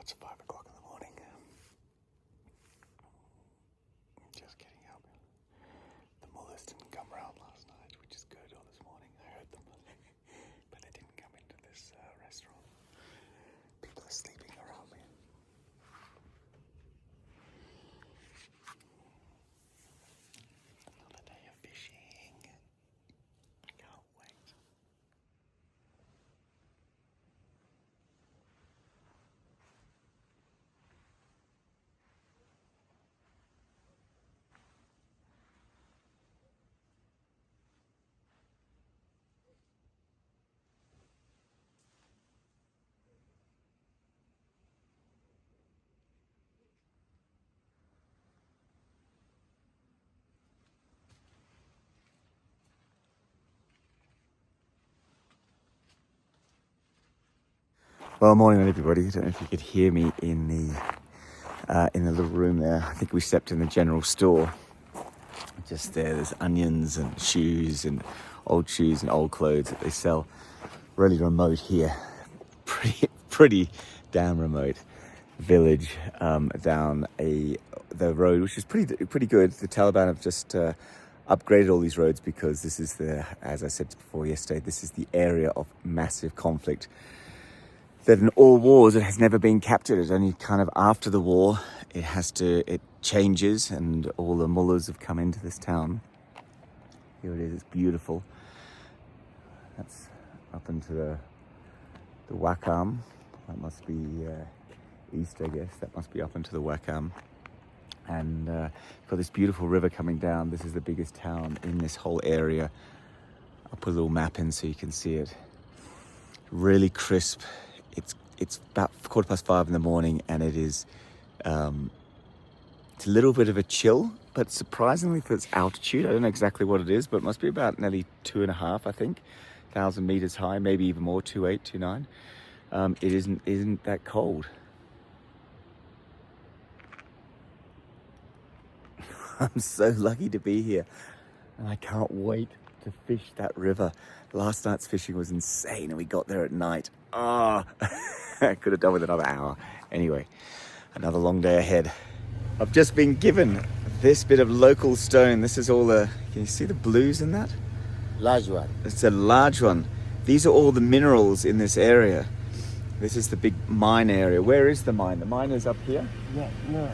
it's 5 o'clock in the morning. Just getting up. The mullahs didn't come round last night, which is good, or this morning. I heard them. But they didn't come into this restaurant. People are sleeping around me. Another day of fishing. I can't wait. Well, morning everybody. I don't know if you could hear me in the little room there. I think we stepped in the general store. Just there's onions and shoes and old clothes that they sell. Really remote here. Pretty damn remote village down the road, which is pretty good. The Taliban have just upgraded all these roads because this is as I said before yesterday, this is the area of massive conflict. That in all wars it has never been captured. It's only kind of after the war it changes, and all the mullahs have come into this town. Here it is. It's beautiful. That's up into the Wakam. That must be east, I guess. That must be up into the Wakam. And got this beautiful river coming down. This is the biggest town in this whole area. I'll put a little map in so you can see it. Really crisp. It's about 5:15 in the morning, and it is it's a little bit of a chill, but surprisingly for its altitude, I don't know exactly what it is, but it must be about nearly 2.5, I think, 1,000 meters high, maybe even more, 2.8, 2.9. It isn't that cold. I'm so lucky to be here, and I can't wait to fish that river. Last night's fishing was insane, and we got there at night. I could have done with another hour. Anyway, another long day ahead. I've just been given this bit of local stone. This is all can you see the blues in that? Large one. It's a large one. These are all the minerals in this area. This is the big mine area. Where is the mine? The mine is up here? Yeah, no.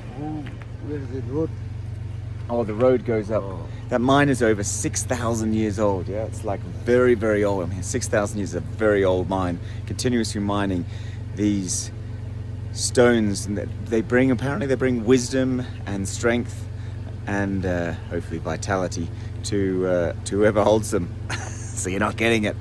Where is the road? Oh, the road goes up. Oh. That mine is over 6,000 years old. Yeah, it's like very, very old. I mean, 6,000 years is a very old mine. Continuously mining these stones, and apparently they bring wisdom and strength and hopefully vitality to whoever holds them. So you're not getting it.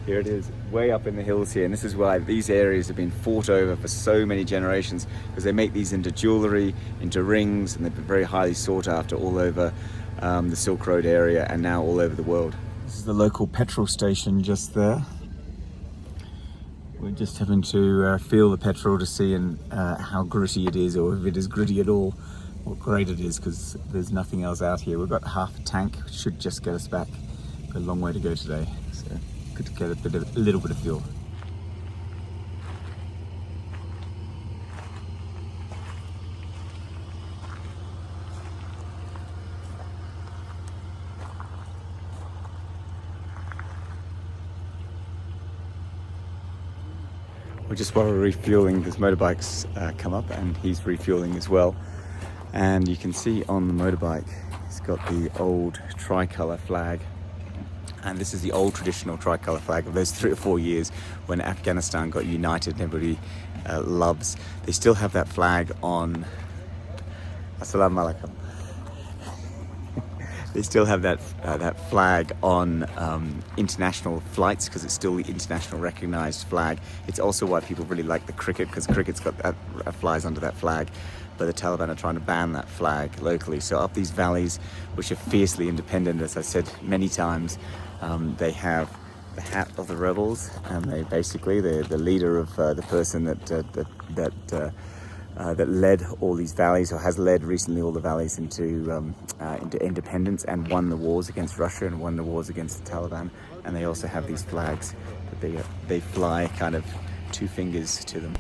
Here it is, way up in the hills here, and this is why these areas have been fought over for so many generations, because they make these into jewelry, into rings, and they've been very highly sought after all over the Silk Road area and now all over the world. This is the local petrol station just there. We're just having to feel the petrol to see how gritty it is, or if it is gritty at all, what grade it is, because there's nothing else out here. We've got half a tank, which should just get us back. Got a long way to go today, so good to get a little bit of fuel. Well, just while we're refueling, there's motorbikes come up, and he's refueling as well. And you can see on the motorbike, he's got the old tricolour flag. And this is the old traditional tricolour flag of those 3 or 4 years when Afghanistan got united and everybody loves. They still have that flag on. Assalamu alaikum. They still have that flag on international flights, because it's still the international recognised flag. It's also why people really like the cricket, because cricket's got that flies under that flag. But the Taliban are trying to ban that flag locally. So up these valleys, which are fiercely independent, as I said many times, they have the hat of the rebels, and they basically the leader of the person that led all these valleys, or has led recently all the valleys into independence, and won the wars against Russia and won the wars against the Taliban. And they also have these flags that they fly kind of 2 fingers to them.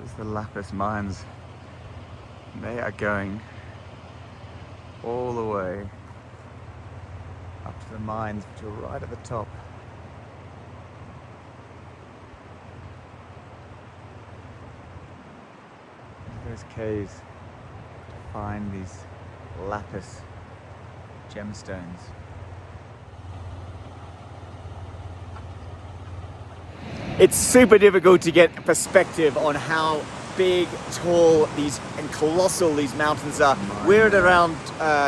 This is the Lapis mines. They are going all the way up to the mines, which are right at the top. Those caves to find these lapis gemstones. It's super difficult to get perspective on how big, tall, and colossal these mountains are. We're at around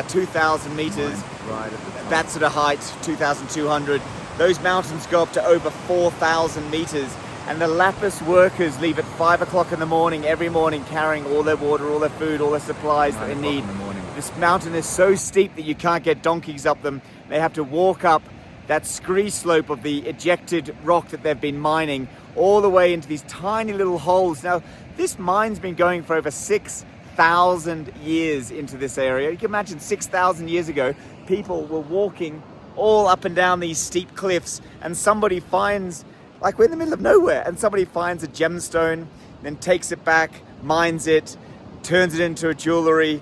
2,000 meters. Right at the top. That sort of height, 2,200. Those mountains go up to over 4,000 meters. And the Lapis workers leave at 5 o'clock in the morning, every morning, carrying all their water, all their food, all their supplies that they need. This mountain is so steep that you can't get donkeys up them. They have to walk up that scree slope of the ejected rock that they've been mining all the way into these tiny little holes. Now, this mine's been going for over 6,000 years into this area. You can imagine 6,000 years ago, people were walking all up and down these steep cliffs, and somebody finds, like we're in the middle of nowhere, and somebody finds a gemstone, then takes it back, mines it, turns it into a jewelry.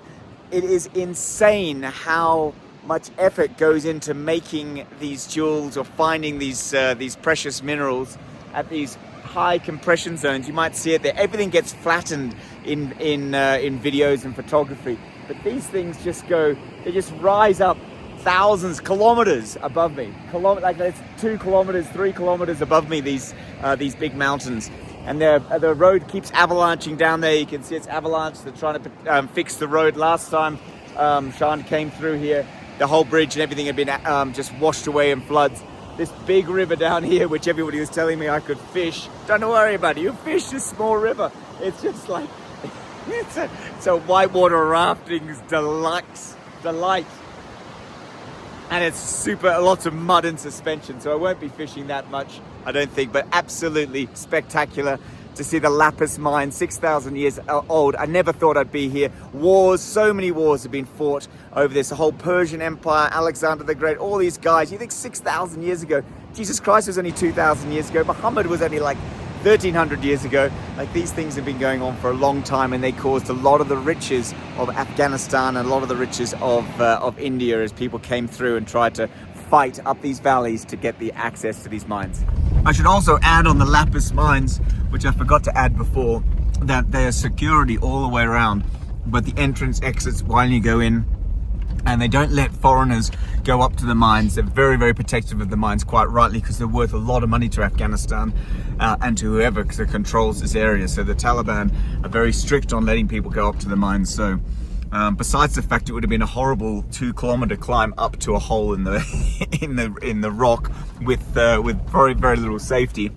It is insane how much effort goes into making these jewels or finding these precious minerals at these high compression zones. You might see it there. Everything gets flattened in videos and photography, but these things just go. They just rise up thousands, kilometers above me. Like it's 2 kilometers, 3 kilometers above me. These big mountains, and the road keeps avalanching down there. You can see it's avalanche. They're trying to fix the road. Last time Sean came through here, the whole bridge and everything had been just washed away in floods. This big river down here, which everybody was telling me I could fish. Don't worry about it. You fish this small river. It's just like it's a whitewater rafting's delight. And it's lots of mud and suspension, so I won't be fishing that much, I don't think, but absolutely spectacular to see the Lapis mine, 6,000 years old. I never thought I'd be here. Wars, so many wars have been fought over this. The whole Persian Empire, Alexander the Great, all these guys. You think 6,000 years ago, Jesus Christ was only 2,000 years ago. Muhammad was only like 1,300 years ago. Like, these things have been going on for a long time, and they caused a lot of the riches of Afghanistan and a lot of the riches of India as people came through and tried to fight up these valleys to get the access to these mines. I should also add on the Lapis mines, which I forgot to add before, that there's security all the way around, but the entrance exits while you go in, and they don't let foreigners go up to the mines. They're very, very protective of the mines, quite rightly, because they're worth a lot of money to Afghanistan and to whoever controls this area. So the Taliban are very strict on letting people go up to the mines. So besides the fact it would have been a horrible 2-kilometer climb up to a hole in the in the rock with very, very little safety,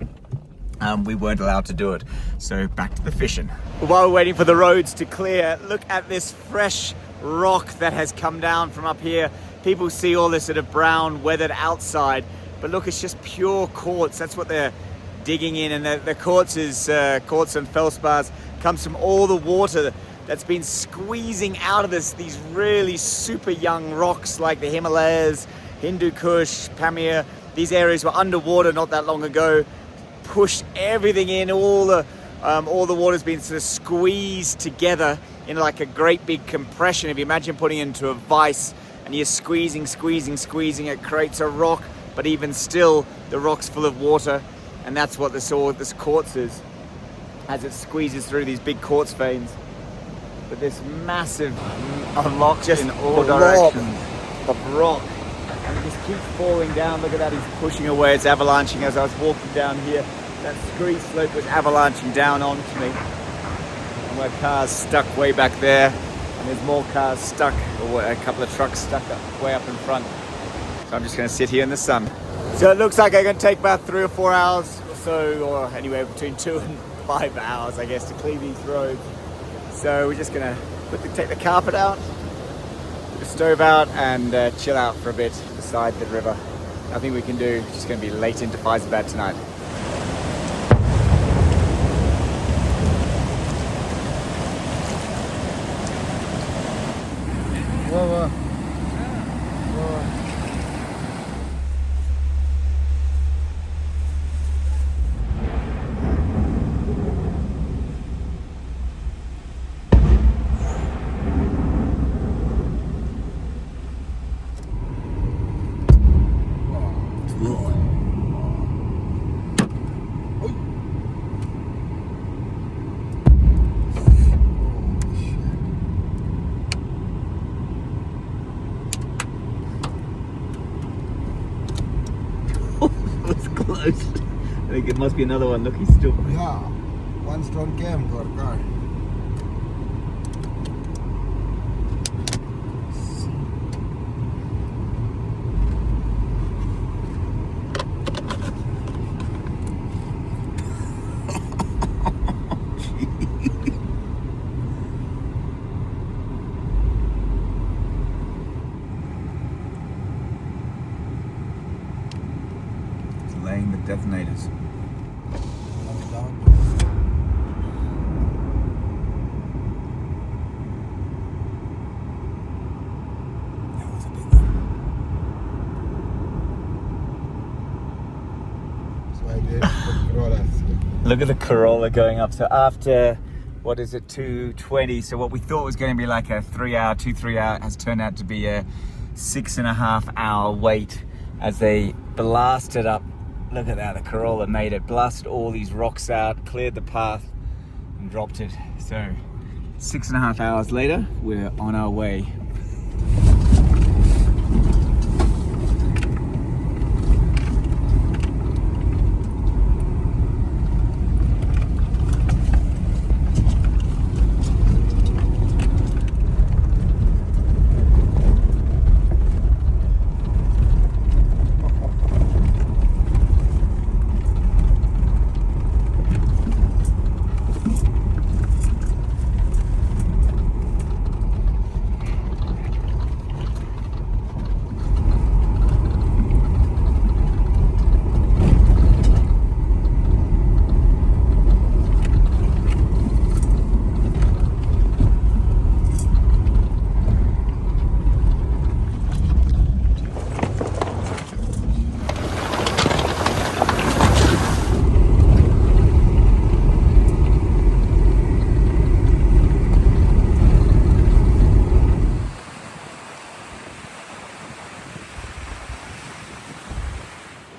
we weren't allowed to do it. So back to the fishing. While we're waiting for the roads to clear, look at this fresh rock that has come down from up here. People see all this sort of brown weathered outside, but look, it's just pure quartz. That's what they're digging in, and the quartz is quartz and feldspars comes from all the water that's been squeezing out of these really super young rocks like the Himalayas, Hindu Kush, Pamir. These areas were underwater not that long ago, pushed everything in. All the water's been sort of squeezed together in like a great big compression. If you imagine putting it into a vice and you're squeezing, it creates a rock, but even still the rock's full of water, and that's what this quartz is as it squeezes through these big quartz veins. But this massive block, just in all directions of rock, and it just keeps falling down. Look at that, he's pushing away, it's avalanching. As I was walking down here, that scree slope was avalanching down onto me. And my car's stuck way back there, and there's more cars stuck, or a couple of trucks stuck way up in front. So I'm just going to sit here in the sun. So it looks like I'm going to take about 3 or 4 hours or so, or anywhere between 2 and 5 hours, I guess, to clean these roads. So we're just going to take the carpet out, put the stove out, and chill out for a bit beside the river. Nothing we can do. It's just going to be late into Faizabad tonight. Whoa. close. I think it must be another one. Look, he's still. Yeah, one stone came to our car. Laying the detonators. Look at the Corolla going up. So after, what is it, 2:20, so what we thought was going to be like a 3 hour has turned out to be a 6.5 hour wait as they blasted up. Look at that, the Corolla made it, blasted all these rocks out, cleared the path and dropped it. So 6.5 hours later, we're on our way.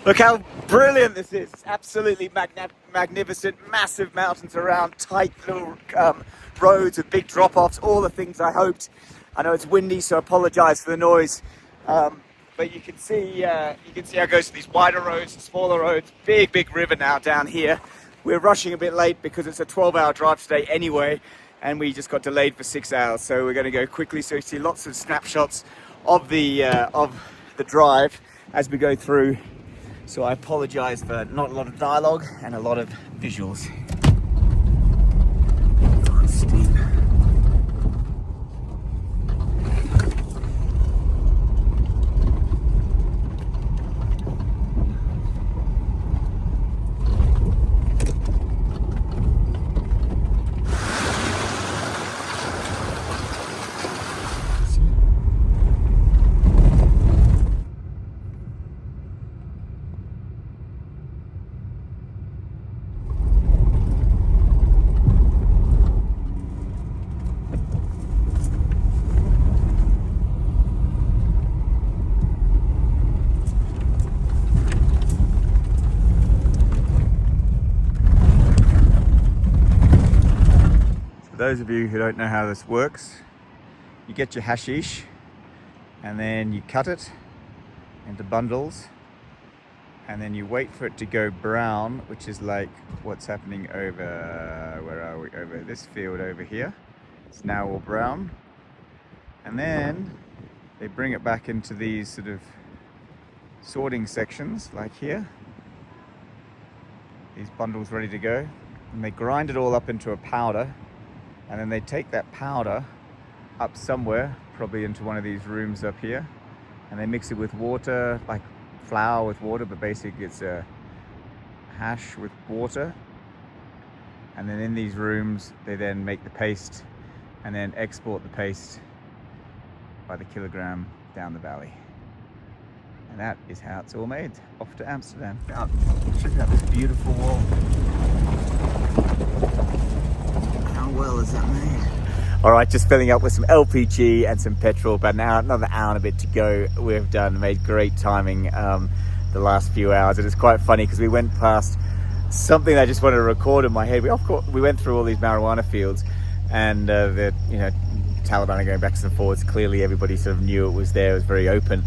Look how brilliant this is. It's absolutely magnificent, massive mountains around, tight little roads with big drop-offs, all the things I hoped. I know it's windy, so I apologize for the noise. But you can see how it goes to these wider roads, smaller roads, big river now down here. We're rushing a bit late because it's a 12-hour drive today anyway, and we just got delayed for 6 hours. So we're going to go quickly. So you see lots of snapshots of the drive as we go through. So I apologize for not a lot of dialogue and a lot of visuals. Oh, it's steep. For those of you who don't know how this works, you get your hashish and then you cut it into bundles and then you wait for it to go brown, which is like what's happening over, where are we, over this field over here. It's now all brown. And then they bring it back into these sort of sorting sections like here. These bundles ready to go. And they grind it all up into a powder. And then they take that powder up somewhere, probably into one of these rooms up here, and they mix it with water, like flour with water, but basically it's a hash with water. And then in these rooms, they then make the paste and then export the paste by the kilogram down the valley. And that is how it's all made. Off to Amsterdam. Check out this beautiful wall. How well is that made? All right, just filling up with some LPG and some petrol, but now another hour and a bit to go. We've made great timing the last few hours. It is quite funny because we went past something I just wanted to record in my head. We went through all these marijuana fields, and the Taliban are going backwards and forwards. Clearly everybody sort of knew it was there. It was very open.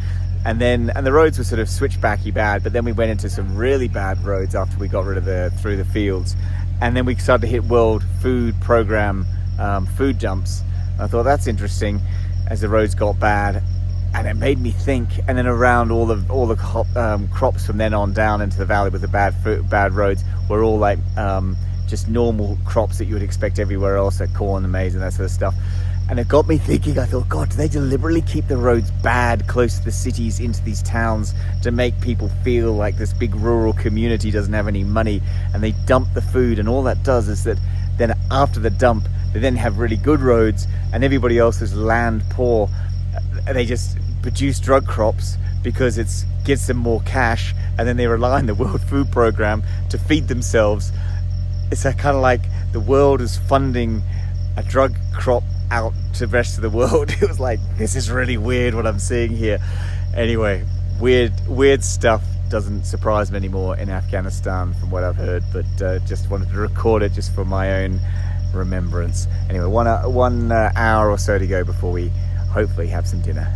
and the roads were sort of switchbacky bad, but then we went into some really bad roads after we got rid of through the fields, and then we started to hit World Food Program food dumps. I thought that's interesting as the roads got bad, and it made me think. And then around all the crops from then on down into the valley with the bad roads were all like just normal crops that you would expect everywhere else, like corn and maize and that sort of stuff. And it got me thinking. I thought, God, do they deliberately keep the roads bad close to the cities, into these towns, to make people feel like this big rural community doesn't have any money, and they dump the food, and all that does is that then after the dump they then have really good roads, and everybody else is land poor. They just produce drug crops because it gives them more cash, and then they rely on the World Food Program to feed themselves. It's kind of like the world is funding a drug crop out to the rest of the world. It was like, this is really weird what I'm seeing here. Anyway, weird stuff doesn't surprise me anymore in Afghanistan from what I've heard, but just wanted to record it just for my own remembrance. Anyway, one hour or so to go before we hopefully have some dinner.